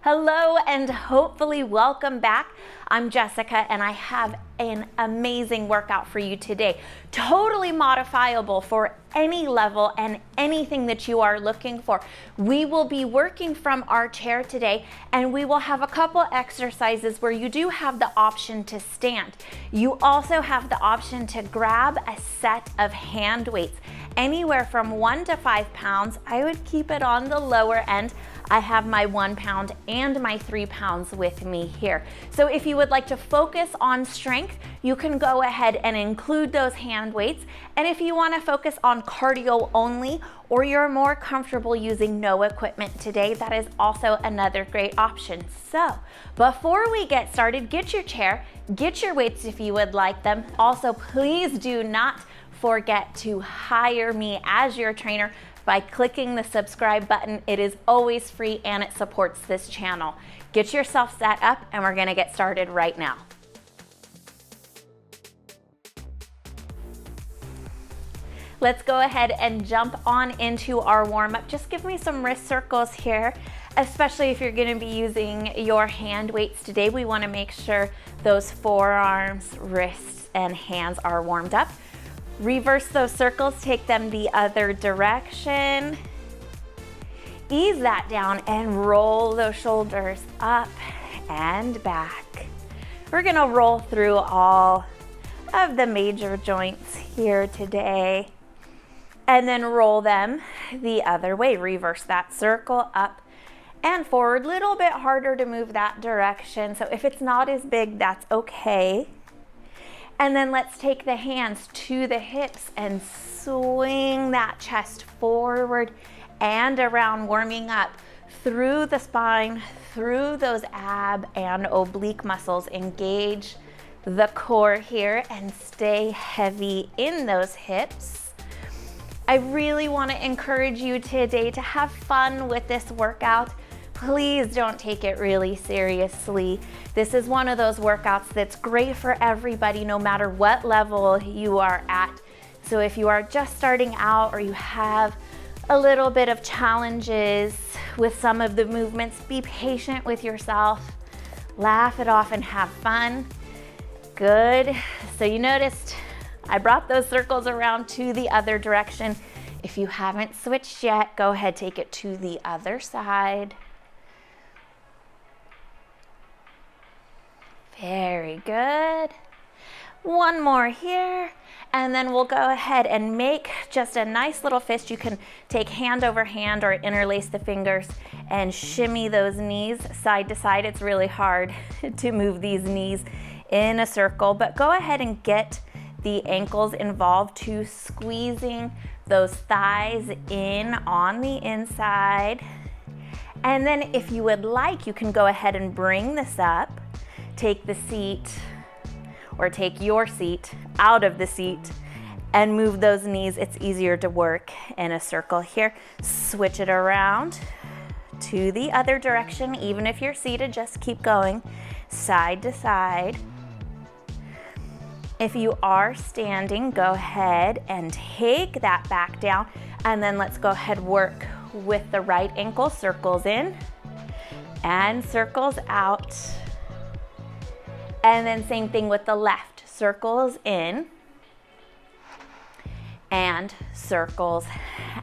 Hello and hopefully welcome back. I'm Jessica and I have an amazing workout for you today. Totally modifiable for any level and anything that you are looking for. We will be working from our chair today and we will have a couple exercises where you do have the option to stand. You also have the option to grab a set of hand weights, anywhere from 1 to 5 pounds. I would keep it on the lower end. I have my 1 pound and my 3 pounds with me here. So if you would like to focus on strength, you can go ahead and include those hand weights. And if you want to focus on cardio only, or you're more comfortable using no equipment today, that is also another great option. So before we get started, get your chair, get your weights if you would like them. Also, please do not forget to hire me as your trainer by clicking the subscribe button. It is always free and it supports this channel. Get yourself set up and we're gonna get started right now. Let's go ahead and jump on into our warm-up. Just give me some wrist circles here, especially if you're gonna be using your hand weights today. We wanna make sure those forearms, wrists, and hands are warmed up. Reverse those circles, take them the other direction. Ease that down and roll those shoulders up and back. We're gonna roll through all of the major joints here today and then roll them the other way. Reverse that circle up and forward. Little bit harder to move that direction, so if it's not as big, that's okay. And then let's take the hands to the hips and swing that chest forward and around, warming up through the spine, through those ab and oblique muscles. Engage the core here and stay heavy in those hips. I really want to encourage you today to have fun with this workout. Please don't take it really seriously. This is one of those workouts that's great for everybody, no matter what level you are at. So if you are just starting out or you have a little bit of challenges with some of the movements, be patient with yourself, laugh it off and have fun. Good. So you noticed I brought those circles around to the other direction. If you haven't switched yet, go ahead, take it to the other side. Very good. One more here, and then we'll go ahead and make just a nice little fist. You can take hand over hand or interlace the fingers and shimmy those knees side to side. It's really hard to move these knees in a circle, but go ahead and get the ankles involved to squeezing those thighs in on the inside. And then if you would like, you can go ahead and bring this up. Take the seat or take your seat out of the seat and move those knees. It's easier to work in a circle here. Switch it around to the other direction. Even if you're seated, just keep going side to side. If you are standing, go ahead and take that back down, and then let's go ahead work with the right ankle. Circles in and circles out. And then same thing with the left. Circles in and circles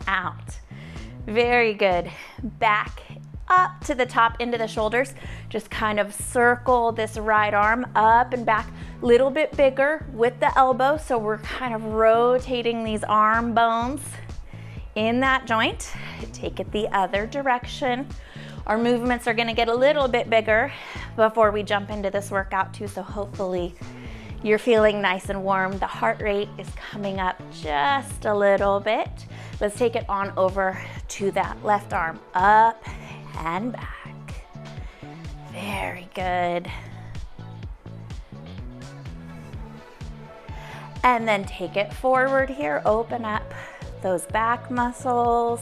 out. Very good. Back up to the top into the shoulders. Just kind of circle this right arm up and back. Little bit bigger with the elbow, so we're kind of rotating these arm bones in that joint. Take it the other direction. Our movements are gonna get a little bit bigger before we jump into this workout too, so hopefully you're feeling nice and warm. The heart rate is coming up just a little bit. Let's take it on over to that left arm, up and back. Very good. And then take it forward here, open up those back muscles.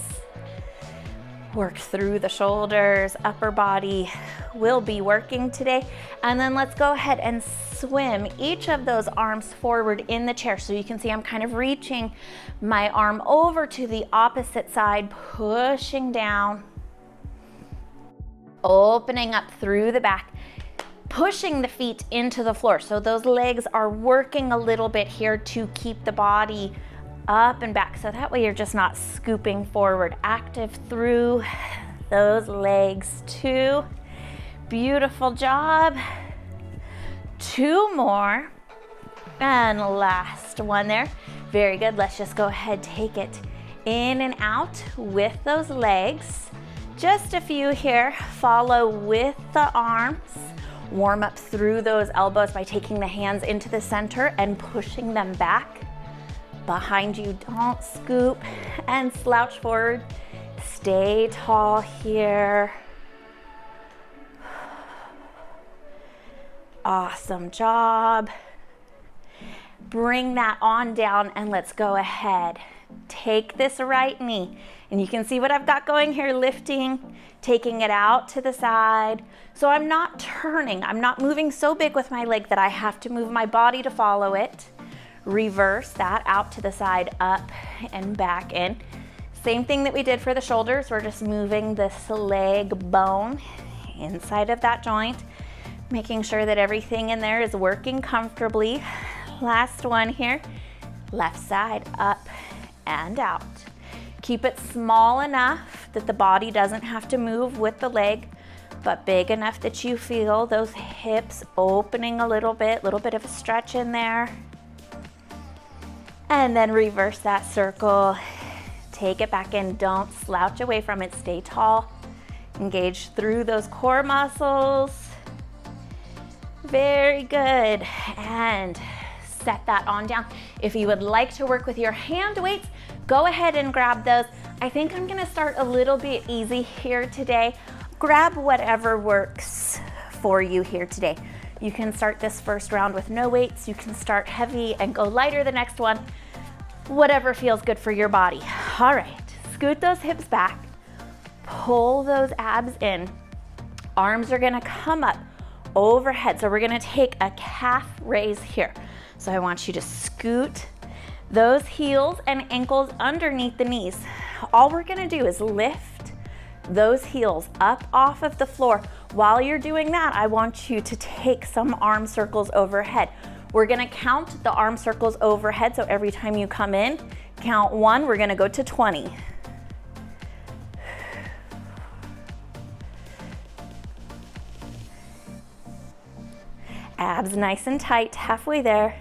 Work through the shoulders, upper body will be working today. And then let's go ahead and swim each of those arms forward in the chair. So you can see I'm kind of reaching my arm over to the opposite side, pushing down, Opening up through the back, pushing the feet into the floor. So those legs are working a little bit here to keep the body up and back. So that way you're just not scooping forward. Active through those legs. 2. Beautiful job. 2 more. And last one there. Very good. Let's just go ahead, take it in and out with those legs. Just a few here. Follow with the arms. Warm up through those elbows by taking the hands into the center and pushing them back. Behind you, don't scoop and slouch forward. Stay tall here. Awesome job. Bring that on down and let's go ahead. Take this right knee, and you can see what I've got going here, lifting, taking it out to the side. So I'm not turning, I'm not moving so big with my leg that I have to move my body to follow it. Reverse that out to the side, up and back in. Same thing that we did for the shoulders, we're just moving this leg bone inside of that joint, making sure that everything in there is working comfortably. Last one here, left side, up and out. Keep it small enough that the body doesn't have to move with the leg, but big enough that you feel those hips opening a little bit of a stretch in there. And then reverse that circle. Take it back in, don't slouch away from it, stay tall. Engage through those core muscles. Very good. And set that on down. If you would like to work with your hand weights, go ahead and grab those. I think I'm gonna start a little bit easy here today. Grab whatever works for you here today. You can start this first round with no weights. You can start heavy and go lighter the next one. Whatever feels good for your body. All right, scoot those hips back. Pull those abs in. Arms are gonna come up overhead. So we're gonna take a calf raise here. So I want you to scoot those heels and ankles underneath the knees. All we're gonna do is lift those heels up off of the floor. While you're doing that, I want you to take some arm circles overhead. We're gonna count the arm circles overhead, so every time you come in, count 1, we're gonna go to 20. Abs nice and tight, halfway there.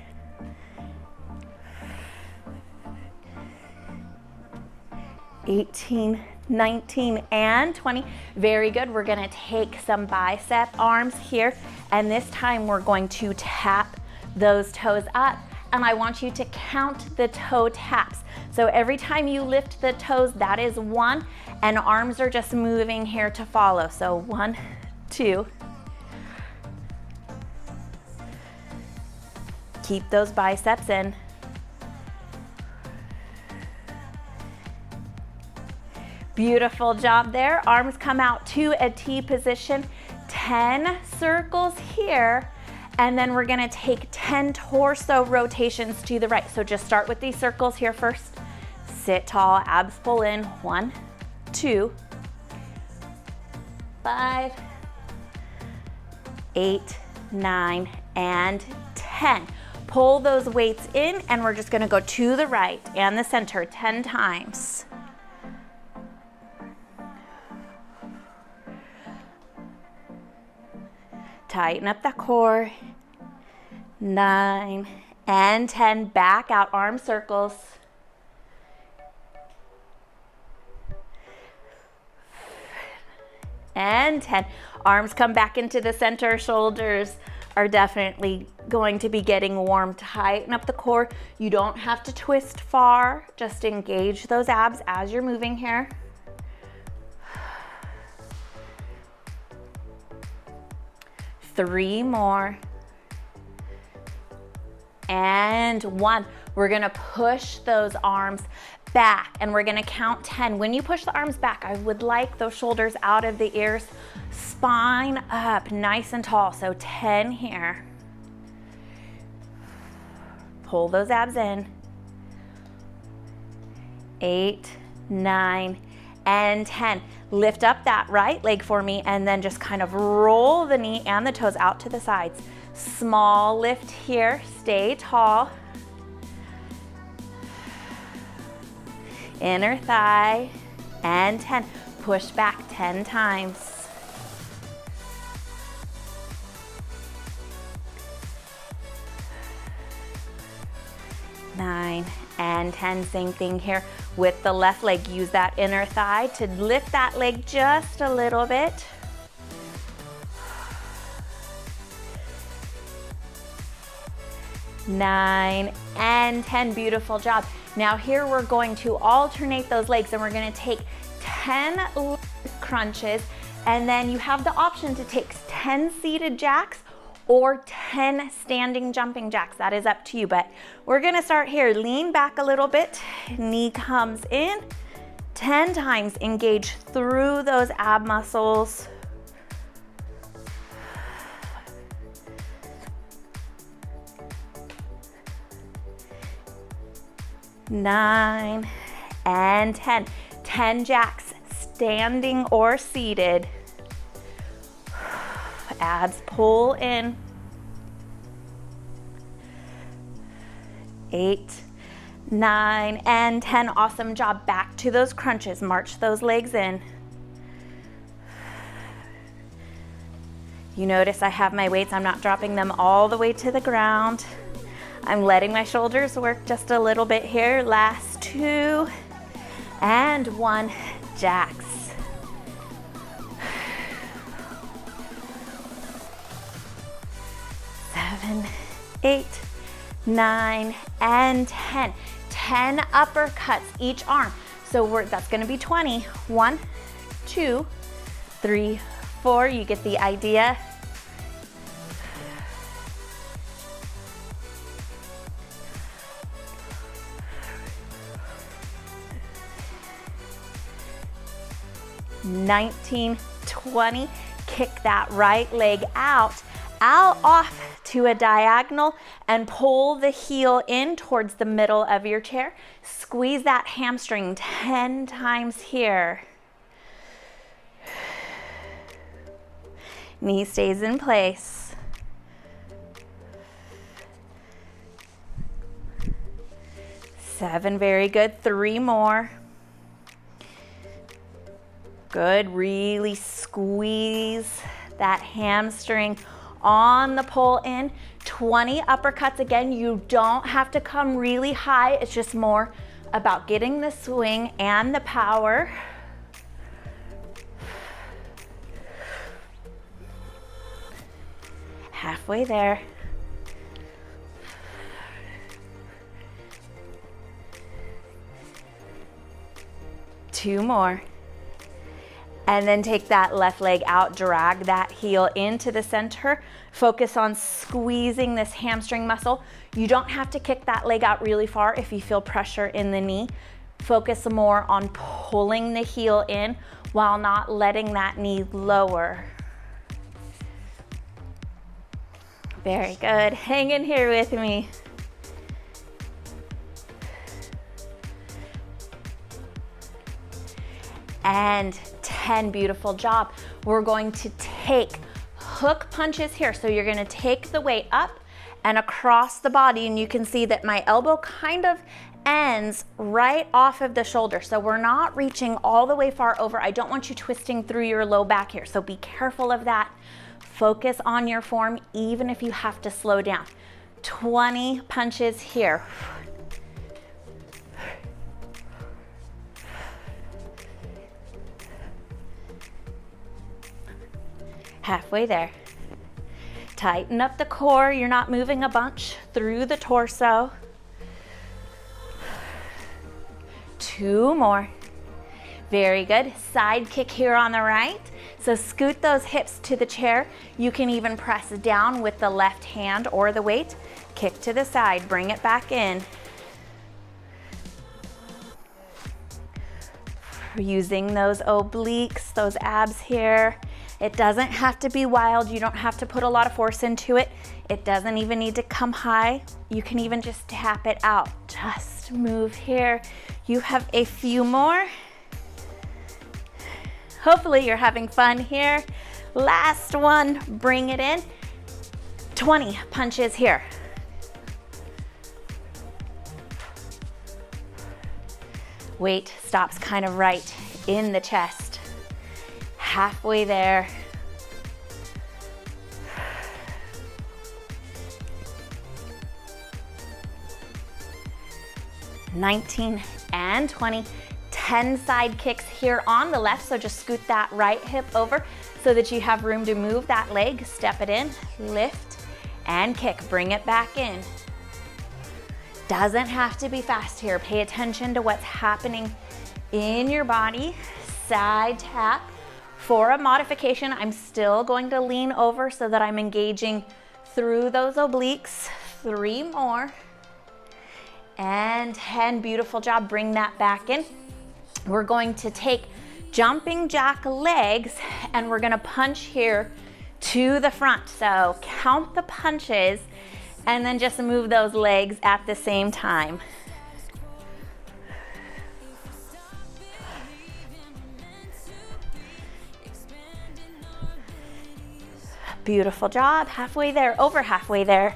18, 19, and 20. Very good. We're gonna take some bicep arms here, and this time we're going to tap those toes up, and I want you to count the toe taps. So every time you lift the toes, that is 1, and arms are just moving here to follow. So 1, 2. Keep those biceps in. Beautiful job there. Arms come out to a T position. 10 circles here. And then we're gonna take 10 torso rotations to the right. So just start with these circles here first. Sit tall, abs pull in. 1, 2, 5, 8, 9, and 10. Pull those weights in, and we're just gonna go to the right and the center 10 times. Tighten up that core. 9 and 10. Back out, arm circles. And 10. Arms come back into the center. Shoulders are definitely going to be getting warm. Tighten up the core. You don't have to twist far. Just engage those abs as you're moving here. Three more. And 1. We're gonna push those arms back, and we're gonna count 10. When you push the arms back, I would like those shoulders out of the ears, spine up, nice and tall. So 10 here. Pull those abs in. 8, 9, and 10. Lift up that right leg for me and then just kind of roll the knee and the toes out to the sides. Small lift here, stay tall. Inner thigh, and 10. Push back 10 times. 9 and 10. Same thing here with the left leg. Use that inner thigh to lift that leg just a little bit. 9 and 10. Beautiful job. Now here we're going to alternate those legs and we're going to take 10 crunches, and then you have the option to take 10 seated jacks or 10 standing jumping jacks. That is up to you, but we're gonna start here. Lean back a little bit, knee comes in, 10 times. Engage through those ab muscles. 9 and 10. 10 jacks, standing or seated. Abs pull in. 8, 9, and 10. Awesome job. Back to those crunches. March those legs in. You notice I have my weights. I'm not dropping them all the way to the ground. I'm letting my shoulders work just a little bit here. Last 2 and 1. Jacks. 7, 8, 9, and 10. 10 uppercuts each arm. So that's gonna be 20. 1, 2, 3, 4. You get the idea. 19, 20. Kick that right leg out off to a diagonal and pull the heel in towards the middle of your chair. Squeeze that hamstring 10 times here. Knee stays in place. 7, very good. 3 more. Good, really squeeze that hamstring on the pull in. 20 uppercuts. Again, you don't have to come really high. It's just more about getting the swing and the power. Halfway there. 2 more. And then take that left leg out, drag that heel into the center. Focus on squeezing this hamstring muscle. You don't have to kick that leg out really far if you feel pressure in the knee. Focus more on pulling the heel in while not letting that knee lower. Very good. Hang in here with me. And 10, beautiful job. We're going to take hook punches here. So you're gonna take the weight up and across the body, and you can see that my elbow kind of ends right off of the shoulder. So we're not reaching all the way far over. I don't want you twisting through your low back here. So be careful of that. Focus on your form, even if you have to slow down. 20 punches here. Halfway there. Tighten up the core. You're not moving a bunch through the torso. 2 more. Very good. Side kick here on the right. So scoot those hips to the chair. You can even press down with the left hand or the weight. Kick to the side. Bring it back in. Using those obliques, those abs here. It doesn't have to be wild. You don't have to put a lot of force into it. It doesn't even need to come high. You can even just tap it out. Just move here. You have a few more. Hopefully you're having fun here. Last one, bring it in. 20 punches here. Weight stops kind of right in the chest. Halfway there. 19 and 20. 10 side kicks here on the left, so just scoot that right hip over so that you have room to move that leg. Step it in, lift, and kick. Bring it back in. Doesn't have to be fast here. Pay attention to what's happening in your body. Side tap. For a modification, I'm still going to lean over so that I'm engaging through those obliques. 3 more. And 10, beautiful job. Bring that back in. We're going to take jumping jack legs and we're gonna punch here to the front. So count the punches and then just move those legs at the same time. Beautiful job. Halfway there, over halfway there.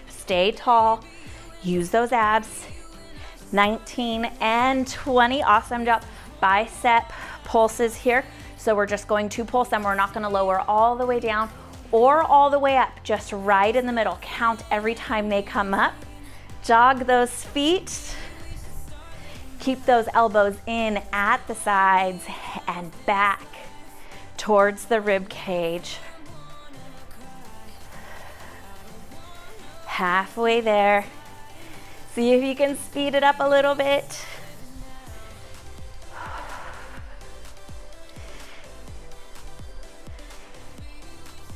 Stay tall. Use those abs. 19 and 20. Awesome job. Bicep pulses here. So we're just going to pulse them. We're not going to lower all the way down or all the way up, just right in the middle. Count every time they come up. Jog those feet. Keep those elbows in at the sides and back towards the rib cage. Halfway there. See if you can speed it up a little bit.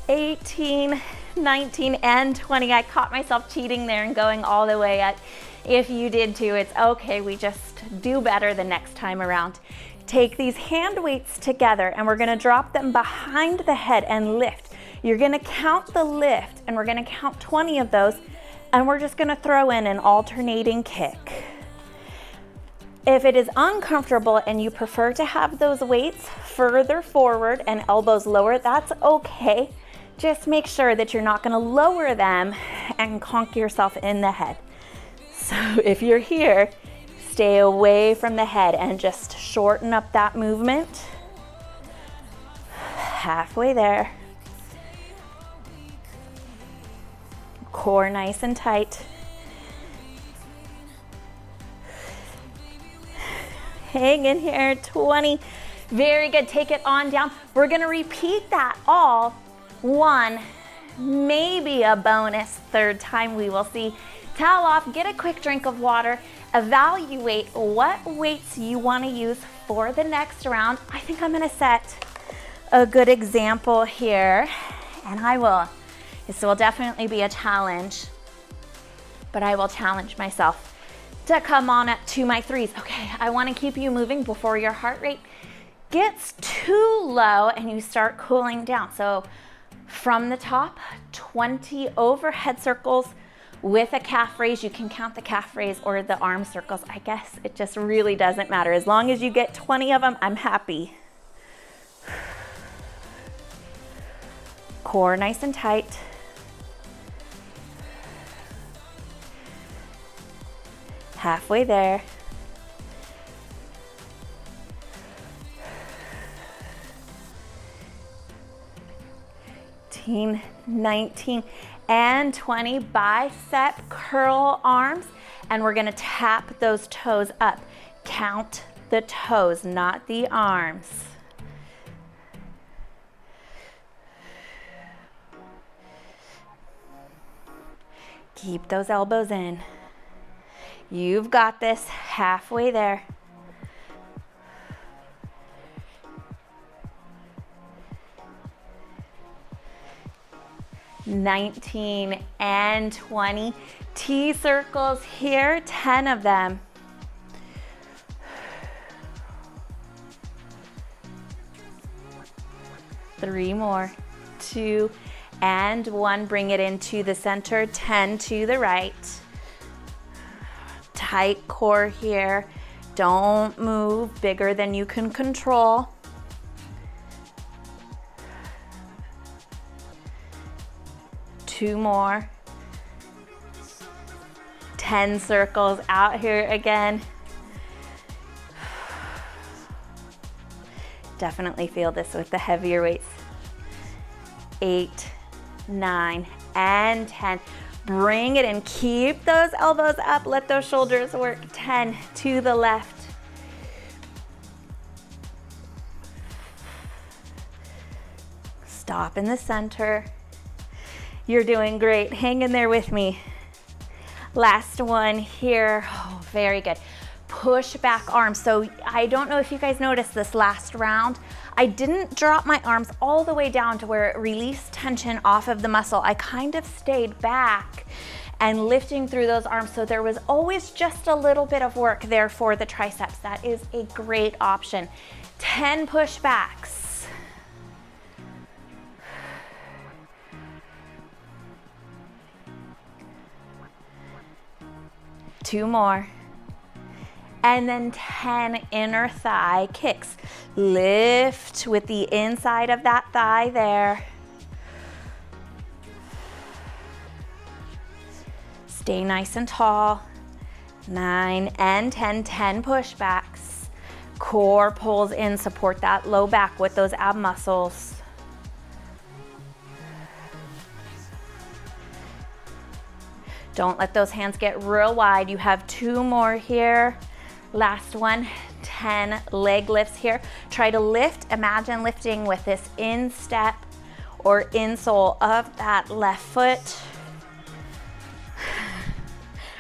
$18, $19, and $20. I caught myself cheating there and going all the way up. If you did too, it's okay. We just do better the next time around. Take these hand weights together and we're gonna drop them behind the head and lift. You're gonna count the lift and we're gonna count 20 of those and we're just gonna throw in an alternating kick. If it is uncomfortable and you prefer to have those weights further forward and elbows lower, that's okay. Just make sure that you're not gonna lower them and conk yourself in the head. So if you're here, stay away from the head and just shorten up that movement. Halfway there. Core nice and tight. Hang in here, 20. Very good, take it on down. We're gonna repeat that all one, maybe a bonus third time, we will see. Towel off, get a quick drink of water, evaluate what weights you wanna use for the next round. I think I'm gonna set a good example here, and this will definitely be a challenge, but I will challenge myself to come on up to my 3s. Okay, I wanna keep you moving before your heart rate gets too low and you start cooling down. So from the top, 20 overhead circles with a calf raise. You can count the calf raise or the arm circles. I guess it just really doesn't matter. As long as you get 20 of them, I'm happy. Core nice and tight. Halfway there. 18, 19, and 20. Bicep curl arms, and we're gonna tap those toes up. Count the toes, not the arms. Keep those elbows in. You've got this. Halfway there. $19 and $20. T circles here, 10 of them. Three more. 2 and 1. Bring it into the center. 10 to the right. Tight core here. Don't move bigger than you can control. Two more. 10 circles out here again. Definitely feel this with the heavier weights. 8, 9, and 10. Bring it in. Keep those elbows up. Let those shoulders work. 10 to the left. Stop in the center. You're doing great. Hang in there with me. Last one here. Oh, very good. Push back arms. So I don't know if you guys noticed this last round. I didn't drop my arms all the way down to where it released tension off of the muscle. I kind of stayed back and lifting through those arms. So there was always just a little bit of work there for the triceps. That is a great option. 10 push backs. Two more. And then 10 inner thigh kicks. Lift with the inside of that thigh there. Stay nice and tall. 9 and 10, 10 pushbacks. Core pulls in, support that low back with those ab muscles. Don't let those hands get real wide. You have 2 more here. Last one, 10 leg lifts here. Try to lift, imagine lifting with this instep or insole of that left foot.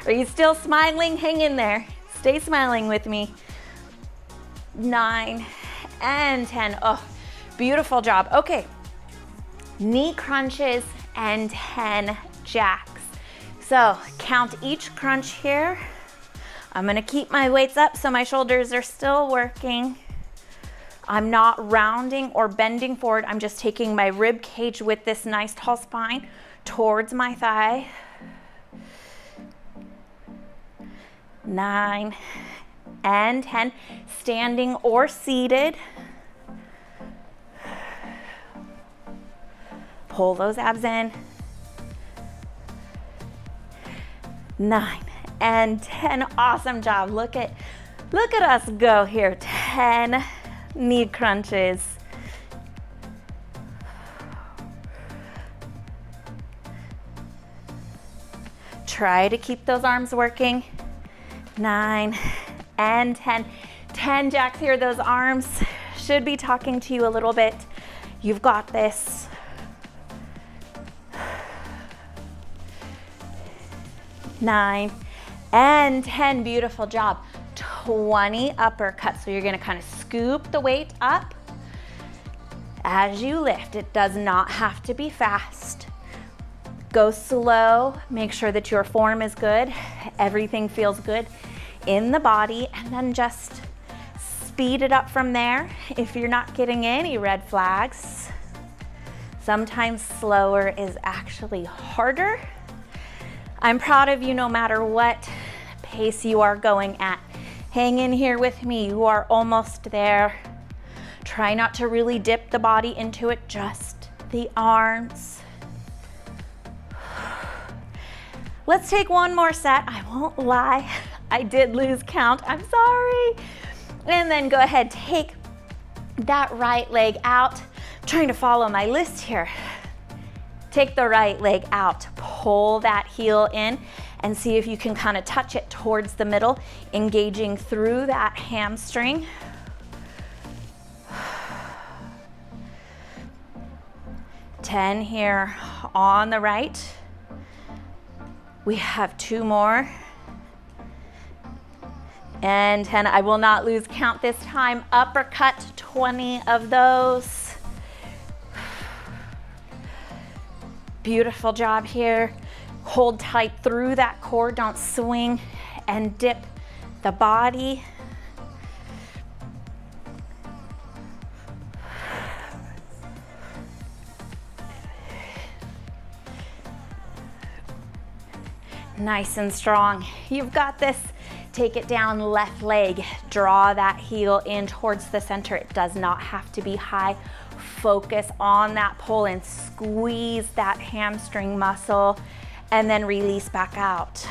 Are you still smiling? Hang in there. Stay smiling with me. 9 and 10. Oh, beautiful job. Okay, knee crunches and 10 jacks. So count each crunch here. I'm gonna keep my weights up so my shoulders are still working. I'm not rounding or bending forward. I'm just taking my rib cage with this nice tall spine towards my thigh. 9 and 10, standing or seated. Pull those abs in. 9 and 10, awesome job. Look at us go here. 10 knee crunches. Try to keep those arms working. 9 and 10. 10 jacks here. Those arms should be talking to you a little bit. You've got this. 9 and 10, beautiful job. 20 uppercuts. So you're gonna kind of scoop the weight up as you lift. It does not have to be fast. Go slow, make sure that your form is good, everything feels good in the body, and then just speed it up from there if you're not getting any red flags. Sometimes slower is actually harder. I'm proud of you no matter what pace you are going at. Hang in here with me, you are almost there. Try not to really dip the body into it, just the arms. Let's take one more set. I won't lie, I did lose count, I'm sorry. And then go ahead, take that right leg out. I'm trying to follow my list here. Take the right leg out, pull that heel in, and see if you can kind of touch it towards the middle, engaging through that hamstring. Ten here on the right. We have 2 more. And 10, I will not lose count this time. Uppercut, 20 of those. Beautiful job here. Hold tight through that core. Don't swing and dip the body. Nice and strong. You've got this. Take it down, left leg. Draw that heel in towards the center. It does not have to be high. Focus on that pull and squeeze that hamstring muscle, and then release back out.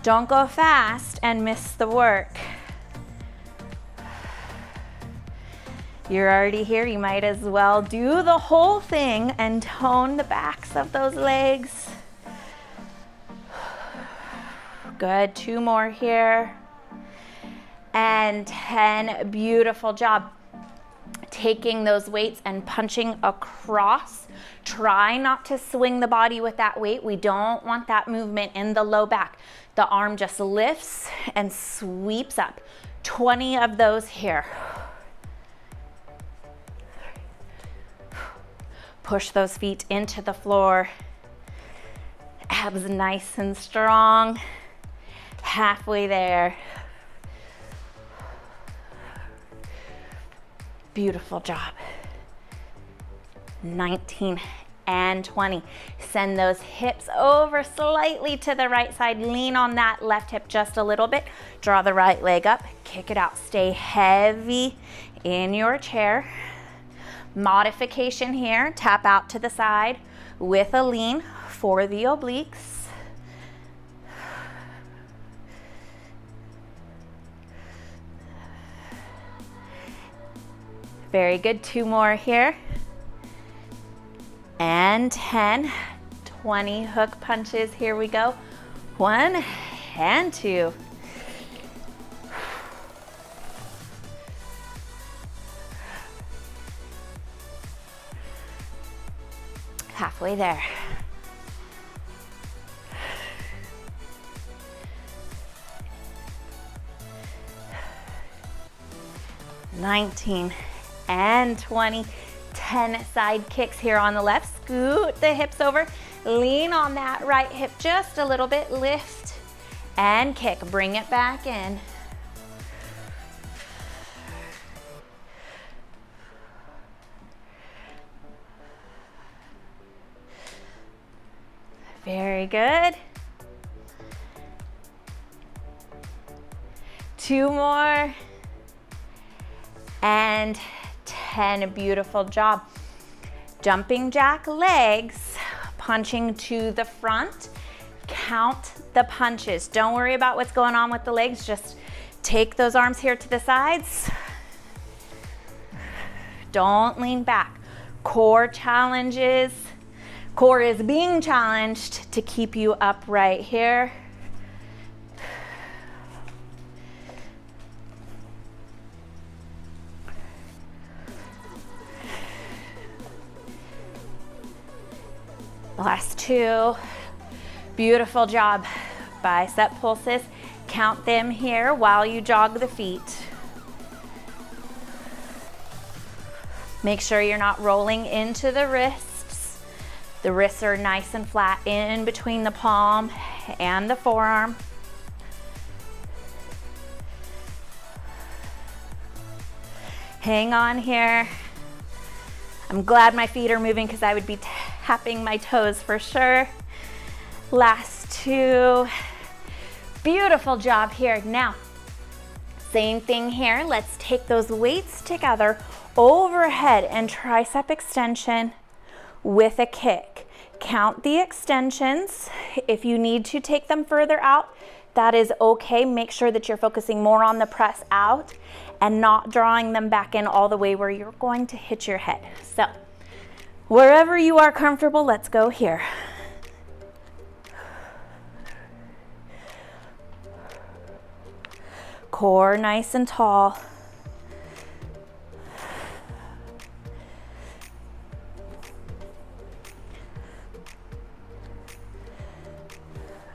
Don't go fast and miss the work. You're already here, you might as well do the whole thing and tone the backs of those legs. Good, 2 more here. And 10, beautiful job. Taking those weights and punching across. Try not to swing the body with that weight. We don't want that movement in the low back. The arm just lifts and sweeps up. 20 of those here. Push those feet into the floor. Abs nice and strong. Halfway there. Beautiful job. 19 and 20. Send those hips over slightly to the right side. Lean on that left hip just a little bit. Draw the right leg up. Kick it out. Stay heavy in your chair. Modification here. Tap out to the side with a lean for the obliques. Very good, 2 more here. And 10, 20 hook punches, here we go. 1 and 2. Halfway there. $19 and 20, 10 side kicks here on the left. Scoot the hips over, lean on that right hip just a little bit, lift and kick, bring it back in. Very good. 2 more. And 10, beautiful job. Jumping jack legs, punching to the front. Count the punches. Don't worry about what's going on with the legs. Just take those arms here to the sides. Don't lean back. Core challenges. Core is being challenged to keep you upright here. Last 2. Beautiful job. Bicep pulses. Count them here while you jog the feet. Make sure you're not rolling into the wrists. The wrists are nice and flat in between the palm and the forearm. Hang on here. I'm glad my feet are moving because I would be tapping my toes for sure. Last 2. Beautiful job here. Now, same thing here. Let's take those weights together overhead and tricep extension with a kick. Count the extensions. If you need to take them further out, that is okay. Make sure that you're focusing more on the press out and not drawing them back in all the way where you're going to hit your head. So wherever you are comfortable, let's go here. Core nice and tall.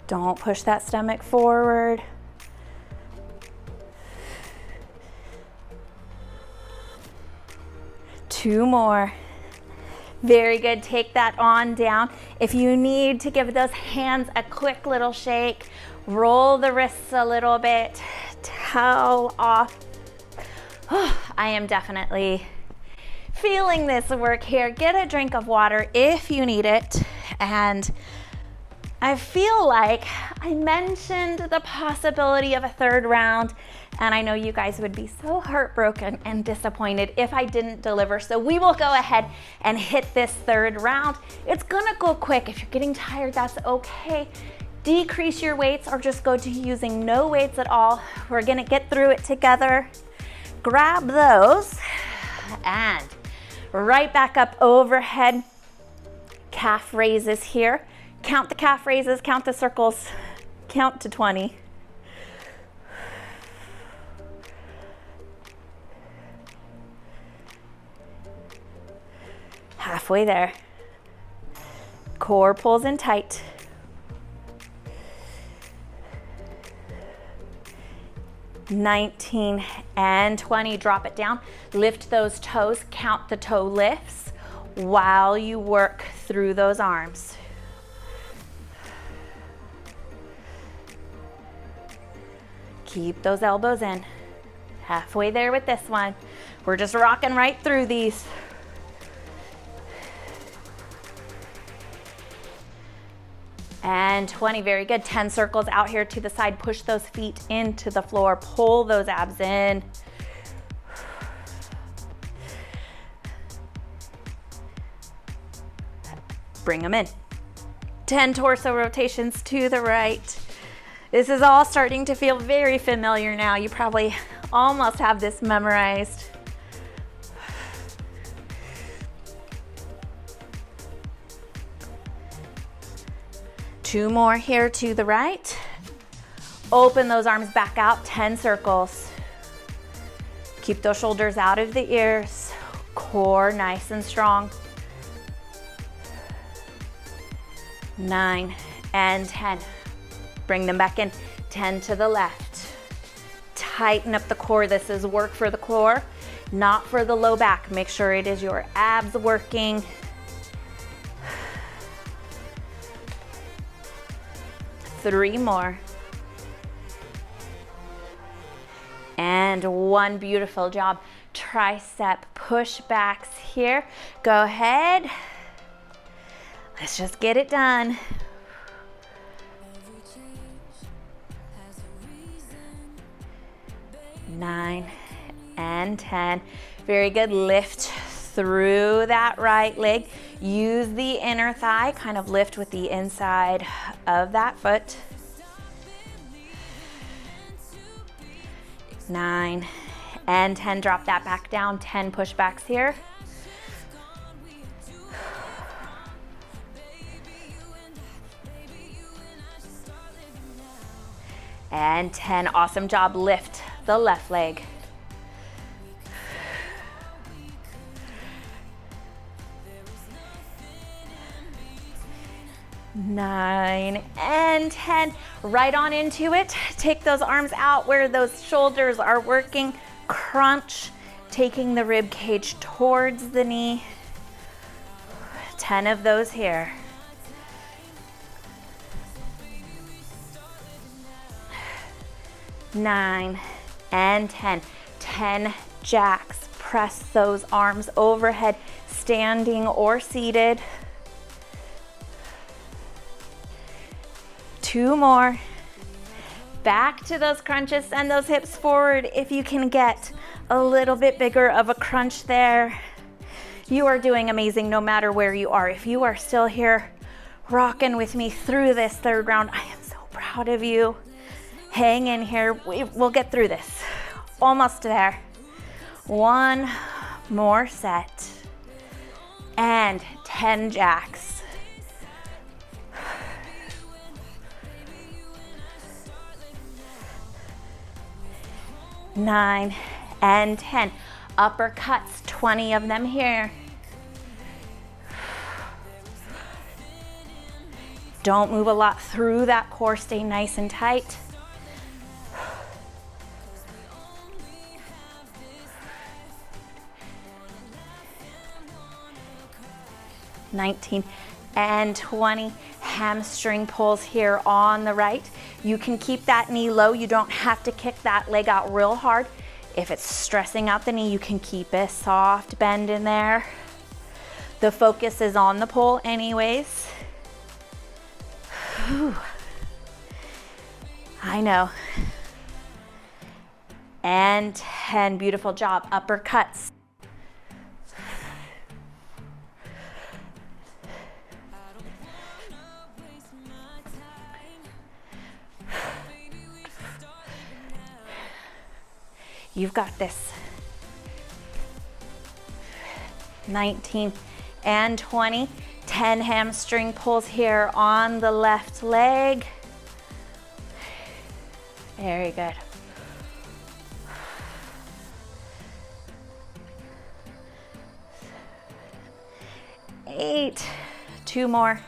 Don't push that stomach forward. Two more. Very good. Take that on down. If you need to give those hands a quick little shake, roll the wrists a little bit, towel off. I am definitely feeling this work here. Get a drink of water if you need it. And I feel like I mentioned the possibility of a third round, and I know you guys would be so heartbroken and disappointed if I didn't deliver. So we will go ahead and hit this third round. It's gonna go quick. If you're getting tired, that's okay. Decrease your weights or just go to using no weights at all. We're gonna get through it together. Grab those and right back up overhead. Calf raises here. Count the calf raises, count the circles, count to 20. Halfway there. Core pulls in tight. (19) and 20. Drop it down. Lift those toes. Count the toe lifts while you work through those arms. Keep those elbows in. Halfway there with this one. We're just rocking right through these. And 20, very good. 10 circles out here to the side. Push those feet into the floor. Pull those abs in. Bring them in. 10 torso rotations to the right. This is all starting to feel very familiar now. You probably almost have this memorized. Two more here to the right. Open those arms back out, 10 circles. Keep those shoulders out of the ears. Core nice and strong. 9 and 10. Bring them back in. 10 to the left. Tighten up the core. This is work for the core, not for the low back. Make sure it is your abs working. 3 more. And 1. Beautiful job. Tricep pushbacks here. Go ahead. Let's just get it done. Nine and 10. Very good. Lift through that right leg. Use the inner thigh, kind of lift with the inside of that foot. 9 and 10. Drop that back down. 10 pushbacks here. And 10. Awesome job. Lift the left leg. 9 and 10. Right on into it. Take those arms out where those shoulders are working. Crunch, taking the rib cage towards the knee. 10 of those here. 9 and 10. 10 jacks. Press those arms overhead, standing or seated. 2 more. Back to those crunches. Send those hips forward if you can get a little bit bigger of a crunch there. You are doing amazing no matter where you are. If you are still here rocking with me through this third round, I am so proud of you. Hang in here. We'll get through this. Almost there. 1 more set. And 10 jacks. 9 and 10. Uppercuts, 20 of them here. Don't move a lot through that core. Stay nice and tight. 19 and 20. Hamstring pulls here on the right. You can keep that knee low. You don't have to kick that leg out real hard. If it's stressing out the knee, you can keep a soft bend in there. The focus is on the pull anyways. Whew. I know. And 10, beautiful job. Uppercuts. You've got this. 19 and 20. 10 hamstring pulls here on the left leg. Very good. 8, 2 more.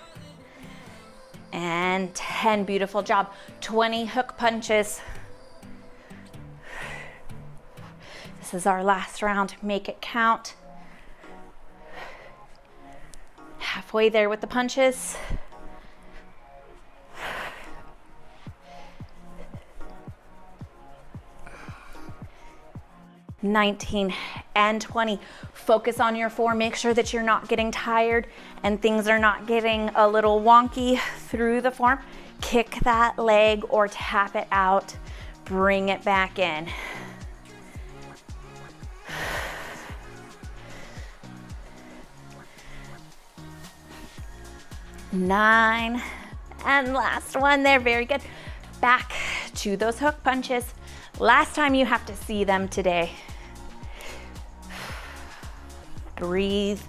And 10, beautiful job. 20 hook punches. This is our last round, make it count. Halfway there with the punches. $19 and $20. Focus on your form. Make sure that you're not getting tired and things are not getting a little wonky through the form. Kick that leg or tap it out. Bring it back in. $9 and last one there. Very good. Back to those hook punches. Last time you have to see them today. Breathe.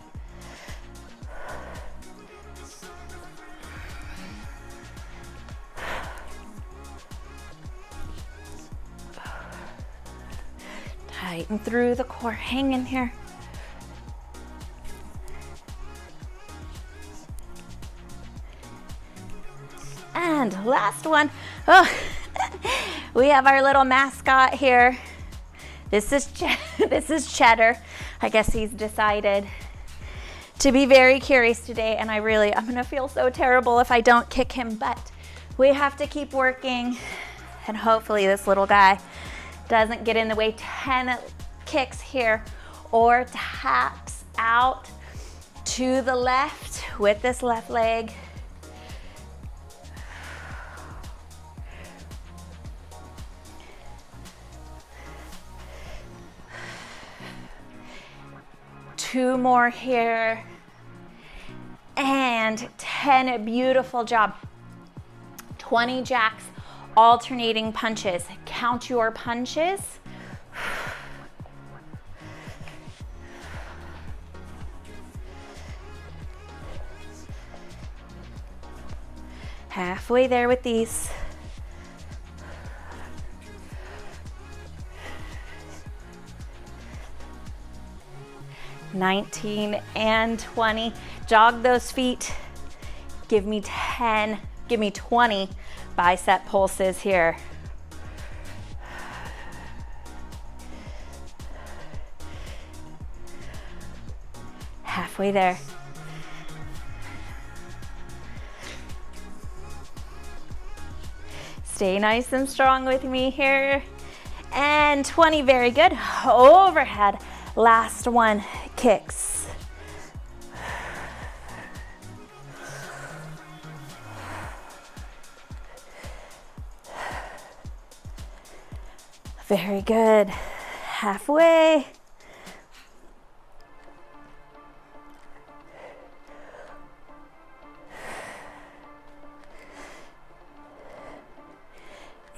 Tighten through the core. Hang in here. And last one. Oh, we have our little mascot here. This is Cheddar. I guess he's decided to be very curious today, and I'm gonna feel so terrible if I don't kick him, but we have to keep working, and hopefully this little guy doesn't get in the way. 10 kicks here, or taps out to the left with this left leg. Two more here, and 10, beautiful job. 20 jacks, alternating punches. Count your punches. Halfway there with these. $19 and $20. Jog those feet. Give me 20 bicep pulses here. Halfway there. Stay nice and strong with me here. And 20, very good. Overhead. Last one, kicks. Very good. Halfway.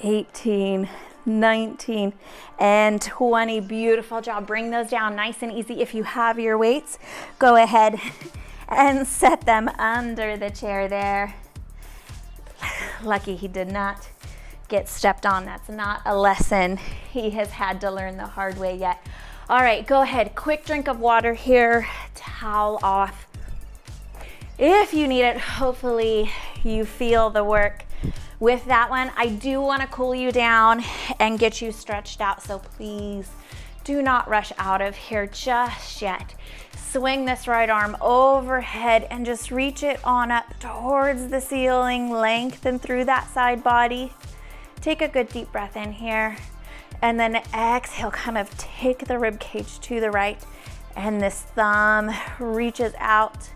$18, $19 and $20. Beautiful job. Bring those down nice and easy. If you have your weights, go ahead and set them under the chair there. Lucky he did not get stepped on. That's not a lesson he has had to learn the hard way yet. All right, go ahead. Quick drink of water here. Towel off. If you need it, hopefully you feel the work. With that one, I do want to cool you down and get you stretched out, so please do not rush out of here just yet. Swing this right arm overhead and just reach it on up towards the ceiling. Lengthen through that side body. Take a good deep breath in here, and then exhale, kind of take the rib cage to the right, and this thumb reaches out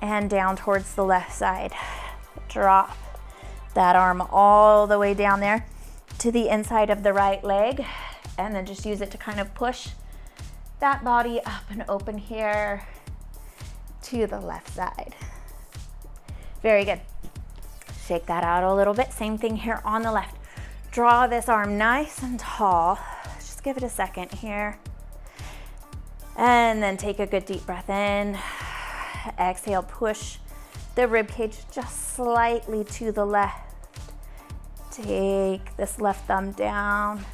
and down towards the left side. Drop that arm all the way down there. to the inside of the right leg, and then just use it to kind of push that body up and open here to the left side. Very good. Shake that out a little bit. Same thing here on the left. Draw this arm nice and tall. Just give it a second here. And then take a good deep breath in. Exhale, push the rib cage just slightly to the left. Take this left thumb down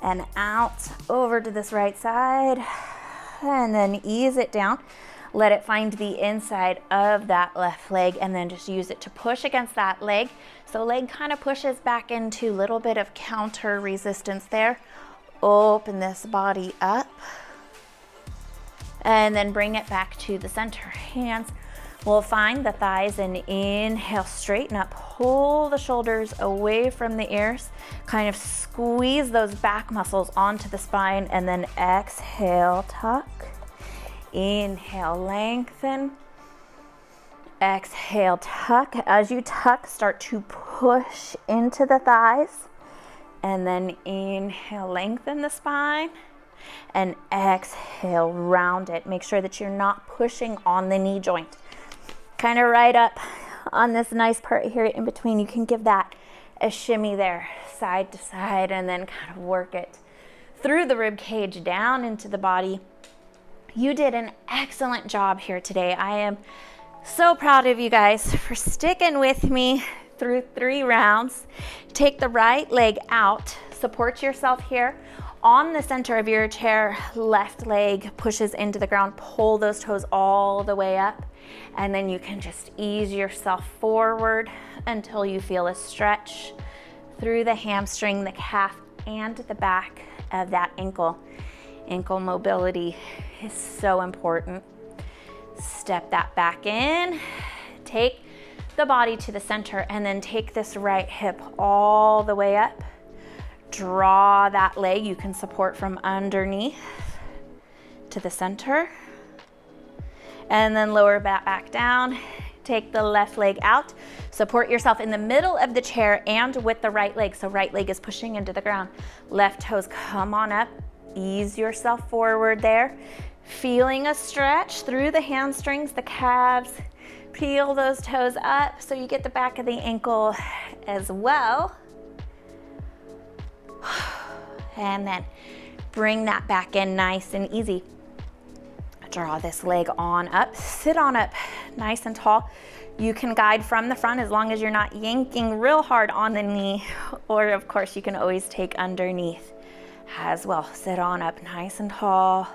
and out over to this right side, and then ease it down. Let it find the inside of that left leg, and then just use it to push against that leg. So leg kind of pushes back into a little bit of counter resistance there. Open this body up, and then bring it back to the center. Hands will find the thighs, and inhale, straighten up, pull the shoulders away from the ears, kind of squeeze those back muscles onto the spine, and then exhale, tuck. Inhale, lengthen. Exhale, tuck. As you tuck, start to push into the thighs, and then inhale, lengthen the spine, and exhale, round it. Make sure that you're not pushing on the knee joint. Kind of right up on this nice part here in between. You can give that a shimmy there, side to side, and then kind of work it through the rib cage down into the body. You did an excellent job here today. I am so proud of you guys for sticking with me through 3 rounds. Take the right leg out, support yourself here on the center of your chair. Left leg pushes into the ground, pull those toes all the way up, and then you can just ease yourself forward until you feel a stretch through the hamstring, the calf, and the back of that ankle. Ankle mobility is so important. Step that back in, take the body to the center, and then take this right hip all the way up. Draw that leg. You can support from underneath to the center, and then lower that back down. Take the left leg out. Support yourself in the middle of the chair and with the right leg. So right leg is pushing into the ground. Left toes come on up. Ease yourself forward there. Feeling a stretch through the hamstrings, the calves. Peel those toes up so you get the back of the ankle as well. And then bring that back in nice and easy. Draw this leg on up, sit on up nice and tall. You can guide from the front as long as you're not yanking real hard on the knee, or of course you can always take underneath as well. Sit on up nice and tall.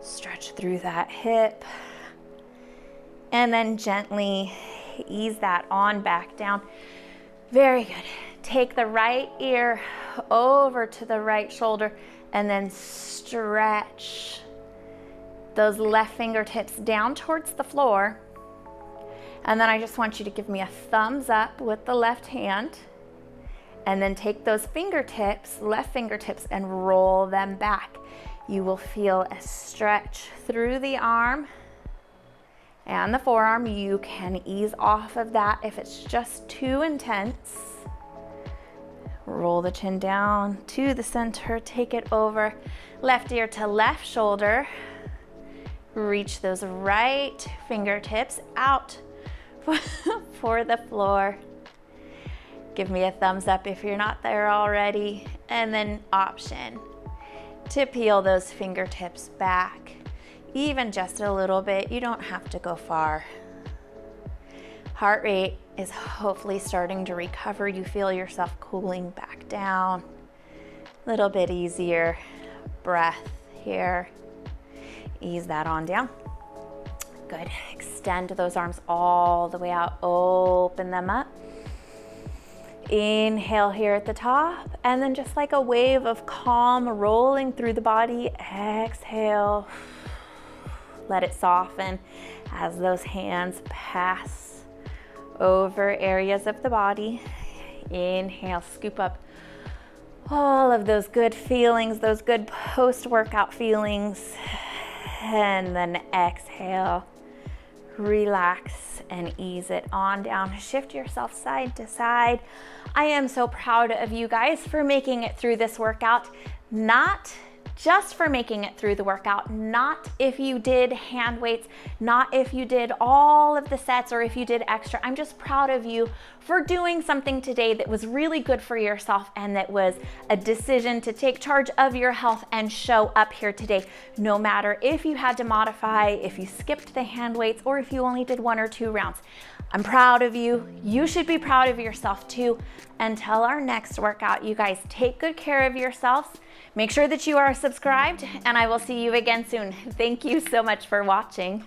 Stretch through that hip, and then gently ease that on back down. Very good. Take the right ear over to the right shoulder, and then stretch those left fingertips down towards the floor. And then I just want you to give me a thumbs up with the left hand, and then take those fingertips, left fingertips, and roll them back. You will feel a stretch through the arm and the forearm. You can ease off of that if it's just too intense. Roll the chin down to the center, take it over, left ear to left shoulder. Reach those right fingertips out for the floor. Give me a thumbs up if you're not there already. And then option to peel those fingertips back, even just a little bit. You don't have to go far. Heart rate is hopefully starting to recover. You feel yourself cooling back down. A little bit easier breath here. Ease that on down. Good. Extend those arms all the way out. Open them up. Inhale here at the top, and then just like a wave of calm rolling through the body, exhale. Let it soften as those hands pass over areas of the body. Inhale, scoop up all of those good feelings, those good post-workout feelings, and then exhale. relax and ease it on down. Shift yourself side to side. I am so proud of you guys for making it through this workout. Not just for making it through the workout, not if you did hand weights, not if you did all of the sets or if you did extra. I'm just proud of you for doing something today that was really good for yourself and that was a decision to take charge of your health and show up here today. No matter if you had to modify, if you skipped the hand weights, or if you only did 1 or 2 rounds. I'm proud of you. You should be proud of yourself too. Until our next workout, you guys take good care of yourselves. Make sure that you are subscribed, and I will see you again soon. Thank you so much for watching.